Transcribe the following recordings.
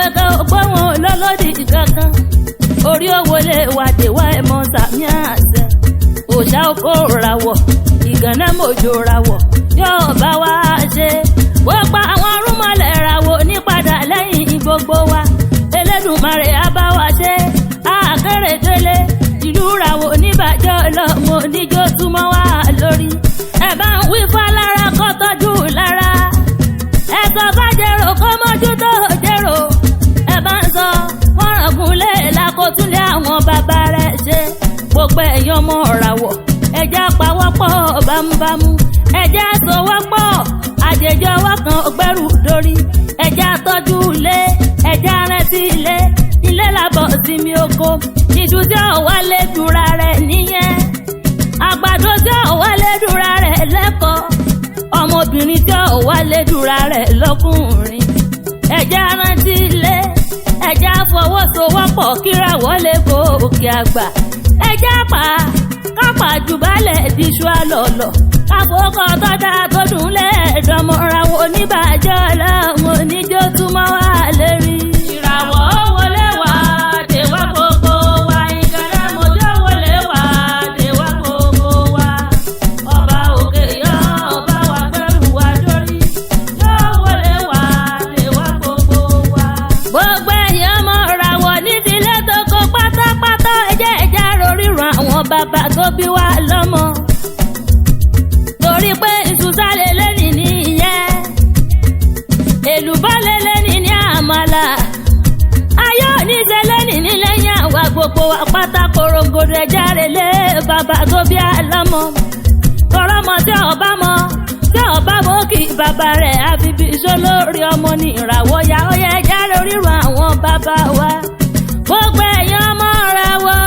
pẹ́kẹ́ ògbóhùn olólòdì kankan orí owó lè wàdé wá ẹ̀mọ́ sàmì àṣẹ òṣà òkò ràwọ̀ ìgànnà mòjò ràwọ̀ yóò bá wa ṣe wọ́n pa àwọn arúmọlẹ̀ ràwọ̀ nípadà lẹ́yìn gbogbo wa Elédùmarè á bá wa ṣe Akérèdọ́lù ìlú ràwọ̀ níbàjẹ́ ọlọ́mọ oníjó túmọ̀ wá lórí ẹ bá ń wí fálára kó tọ́jú lára ẹ sọ fàjẹrò kó mójú tó jẹrò ẹ bá ń sọ fọ́nrangúnlé làkótúnlé àwọn bàbá rẹ̀ ṣe gbogbo ẹ̀yàn ọmọ ràwọ̀ ẹjẹ́ pawọ́pọ̀ bámúbámú ẹjẹ́ sowọ́pọ̀ àjèjì ọwọ́ kan ọgbẹ́rù dórí ẹjẹ́ tọ́jú ilé ẹjẹ́ rántí ilé ilé làbọ̀ sinmi oko iṣu tí ò wálé dúra rẹ̀ nìyẹn àgbàdo tí ò wálé dúra rẹ̀ lẹ́kọ̀ọ́ ọmọbìnrin tí ò wálé dúra rẹ̀ lọ́kùnrin ẹjẹ́ rántí ilé ẹjẹ́ fọwọ́sowọ́pọ̀ kíráwọ́ lè gòkè àgbà ẹjẹ́ kápá jùbálẹ̀ díṣu àlọ́lọ́ káfọ́kọ́ tọ́jà tó dùn lẹ́ẹ̀dọ́mọ́ra wọn oníbàjẹ́ ọlọ́mọ oníjó túmọ̀ wá lérí. ìràwọ̀ wọlé wá dèwà gbogbo wa ìkànnì mọ́jọ́ wọlé wá dèwà gbogbo wa ọba òkè yọ ọba wa gbẹ́rù wa dórí yọ wọlé wá dèwà gbogbo wa. gbogbo ẹ̀yàn mọ́ra wọ̀ nídìílé tó kó pátápátá ẹ̀jẹ̀ ríran àwọn bàbá tó bí wa lọ́mọ torí pé ìtúsálẹ̀ lẹ́nìí ní ìyẹn èlùbọ́lẹ̀ lẹ́nìí ní àmàlà ayọ́ oníṣẹ́ lẹ́nìí ní lẹ́yìn àwa gbogbo wa pátá korongodo ẹja relé bàbá tó bí a lọ́mọ tọrọmọ tí ọba mọ kí bàbá rẹ̀ àbíbí sólórí ọmọ ní ìràwọ̀ ya ó yẹ ẹja ríran àwọn bàbá wa gbogbo ẹ̀yàn ọmọ rẹ̀ wọ́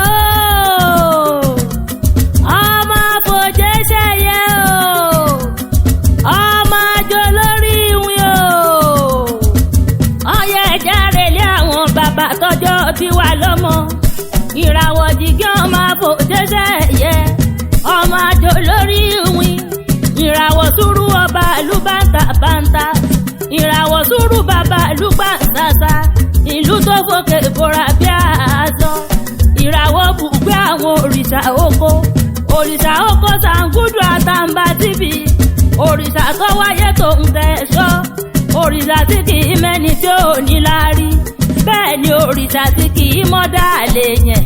ọmọ bòjé ṣẹyẹ o ọmọ àjò lórí ìwìn o ọyẹ jáde lé àwọn bàbá tọjọ́ bí wà lọ́mọ ìràwọ̀ jìgì ọmọ bòjé ṣẹyẹ ọmọ àjò lórí ìwìn ìràwọ̀ sùúrù ọba ìlú bàǹtà ìràwọ̀ sùúrù bàbá ìlú gbàǹsàsà ìlú tó fòkè bora bí àásọ ìràwọ̀ bùgbé àwọn òrìṣà oko Ṣàngúdù àtàǹbà tìbí òrìṣà tó wáyé tó ń tẹ̀sọ́ òrìṣà tí kì í mẹ́ni tí ò ní láárí bẹ́ẹ̀ ni òrìṣà tí kì í mọ́dá lè yẹn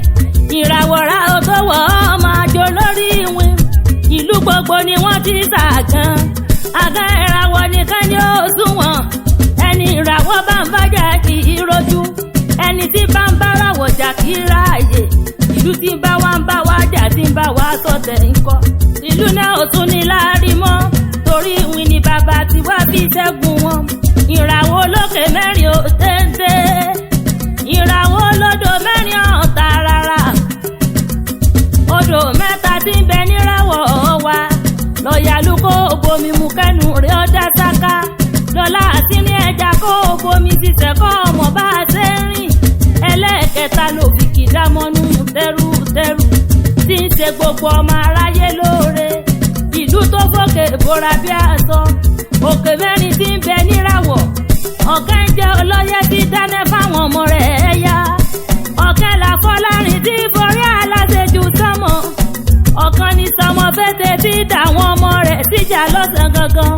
ìràwọ̀ ra ó tó wọ̀ ọmọ àjò lórí ìwìn ìlú gbogbo ni wọ́n ti ṣàgán àgá ìràwọ̀ nìkan ni ó sunwọ̀n ẹni ìràwọ̀ bá ń bájà kì í rojú ẹni tí bá ń báràwọ̀ jà kì í ráàyè ìlú tí bá wá ń bá wá jà tí ń bá wá sọ̀tẹ̀ ńkọ́ ìlú náà ò tún ní láárí mọ́ torí ìwìn ni bàbá tí wá bí ṣẹ́gun wọn ìràwọ̀ olókè mẹ́rin ò téńté ìràwọ̀ olódò mẹ́rin ọ̀tá rárá odò mẹ́ta tí ń bẹ níràwọ̀ wa lọ́ọ̀yàlú kó bomi mu kẹ́nu rẹ̀ ọ́ dá sáká lọ́lá àti ní ẹja kó bomi ti sẹ́kọ̀ ọmọ bá a ṣe ń rìn ẹlẹ́ẹ̀kẹta lòbìkì dámọ́nú tẹ́rù tí ń ṣe gbogbo ọmọ aráyé lóore ìlú tó fòkè bora bí aṣọ òkè mẹ́rin tí ń bẹ níràwọ̀ ọ̀kẹ́ ń jẹ́ ọlọ́yẹ tí dáná fáwọn ọmọ rẹ̀ ẹ̀yà ọ̀kẹ́ làfọ́lárin tí borí aláṣejù sọ́mọ ọ̀kan ní sọmọ fẹ́tẹ̀ tí dàwọn ọmọ rẹ̀ síjà lọ́sàn gangan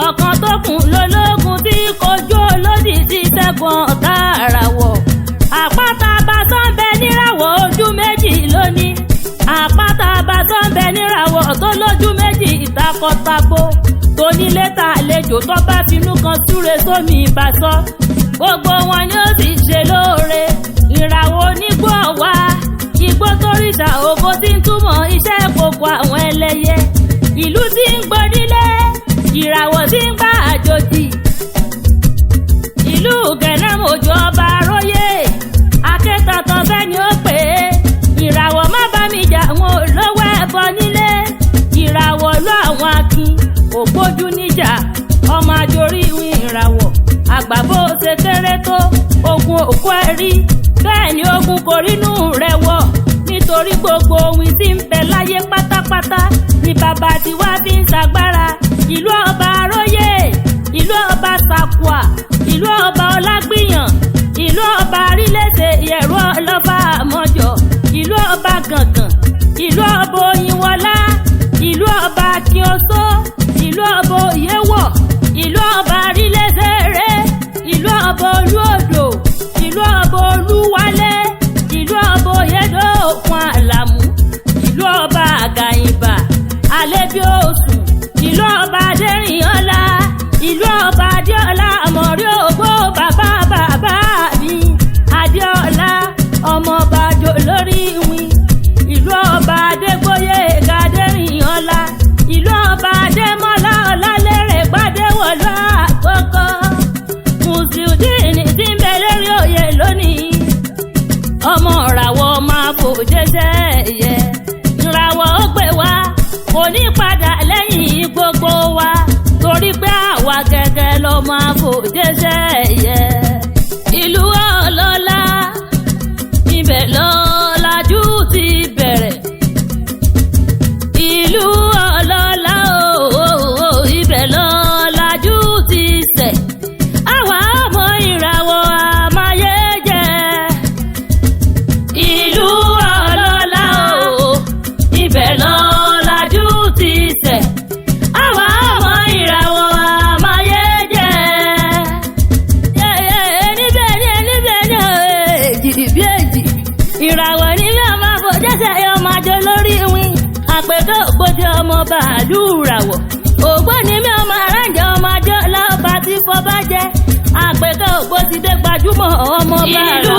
ọ̀kan tó kùn lólógun tí kojú olódì tí ṣẹ́gun ọ̀tá àràwọ̀ àpáta abasọ́ ń bẹ níràwọ̀ ojú méjì lónìí àpáta abasọ́ ń bẹ níràwọ̀ tó lójú méjì ìtakọ̀tabo tónílé ta àlejò tó bá finú kan súre sómi ìbásọ́ gbogbo wọn ni ó sì ṣe lóore ìràwọ̀ onígbò wá igbó tóríṣà ògo tí ń túmọ̀ iṣẹ́ ìkòkò àwọn ẹlẹ́yẹ ìlú tí ń gbónílé ìràwọ̀ tí ń gbá àjòjì ìlú gẹ̀nẹ́mọ̀jọ ọba aróyè akétọ̀tọ̀ bẹ́ẹ̀ ni ó pè é ìràwọ̀ má bá mi jà àwọn olówó ẹ̀bọ nílé ìràwọ̀ lọ àwọn akin ògbójú níjà ọmọ àjòrí ìwìn ìràwọ̀ àgbàbó ṣe kéré tó ogun òkú ẹ̀rí bẹ́ẹ̀ ni ogun kò rínú rẹ̀ wọ̀ nítorí gbogbo ohun tí ń bẹ láyé pátápátá ni bàbá tiwa fi ń ṣagbára ìlú ọba aróyè ìlú ọba sàkùà ìlú ọba ọlágbìyàn jẹ́sẹ̀ ẹ̀yẹ ìràwọ̀ ó gbé wa kò ní padà lẹ́yìn gbogbo wa torí pé àwa gẹ́gẹ́ ló máa fò jẹ́sẹ̀ ẹ̀yẹ. ìlú ọlọ́lá ibẹ̀ lọ́làjú ti bẹ̀rẹ̀. ìlú ọlọ́lá ibẹ̀ lọ́làjú ti sẹ̀. àwa ọmọ ìràwọ̀ àmáyé jẹ́. ìlú ọlọ́lá ibẹ̀ lọ́làjú ti sẹ̀. àwa ọmọ ìràwọ̀ àmáyé jẹ́. níbẹ̀ ní èjì bí èjì ìràwọ̀ nílé ọmọ àbòjẹ́sẹ̀ ọmọ àjọ lórí wín àpèkọ́ ògbójì ọmọ bàálù ràwọ̀ ògbóni mi ọmọ aráǹjẹ ọmọ àjọ lọ́ba tí fọ́ bá jẹ́ àpèkọ́ ògbójìdé gbajúmọ̀ ọmọ bàálù.